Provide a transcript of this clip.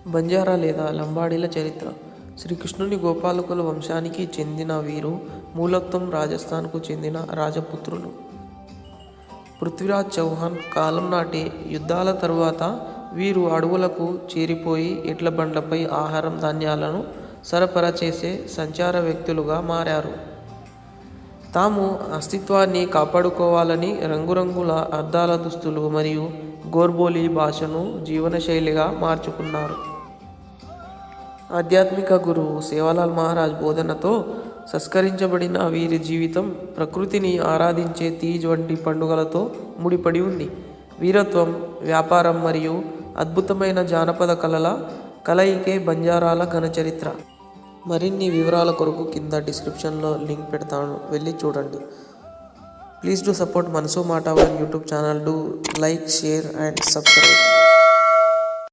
బంజారా లేదా లంబాడీల చరిత్ర. శ్రీకృష్ణుని గోపాలకుల వంశానికి చెందిన వీరు మూలత్వం రాజస్థాన్కు చెందిన రాజపుత్రులు. పృథ్వీరాజ్ చౌహాన్ కాలం నాటి యుద్ధాల తరువాత వీరు అడవులకు చేరిపోయి ఎడ్ల బండ్లపై ఆహారం ధాన్యాలను సరఫరా చేసే సంచార వ్యక్తులుగా మారారు. తాము అస్తిత్వాన్ని కాపాడుకోవాలని రంగురంగుల అద్దాల దుస్తులు మరియు గోర్బోలీ భాషను జీవనశైలిగా మార్చుకున్నారు. ఆధ్యాత్మిక గురువు సేవాలాల్ మహారాజ్ బోధనతో సంస్కరించబడిన వీరి జీవితం ప్రకృతిని ఆరాధించే తీజ్ వంటి పండుగలతో ముడిపడి ఉంది. వీరత్వం, వ్యాపారం మరియు అద్భుతమైన జానపద కళల కలయికే బంజారాల ఘనచరిత్ర. మరిన్ని వివరాల కొరకు కింద డిస్క్రిప్షన్లో లింక్ పెడతాను, వెళ్ళి చూడండి. ప్లీజ్ డూ సపోర్ట్ మనసు మాట one YouTube channel. Do like, share and subscribe.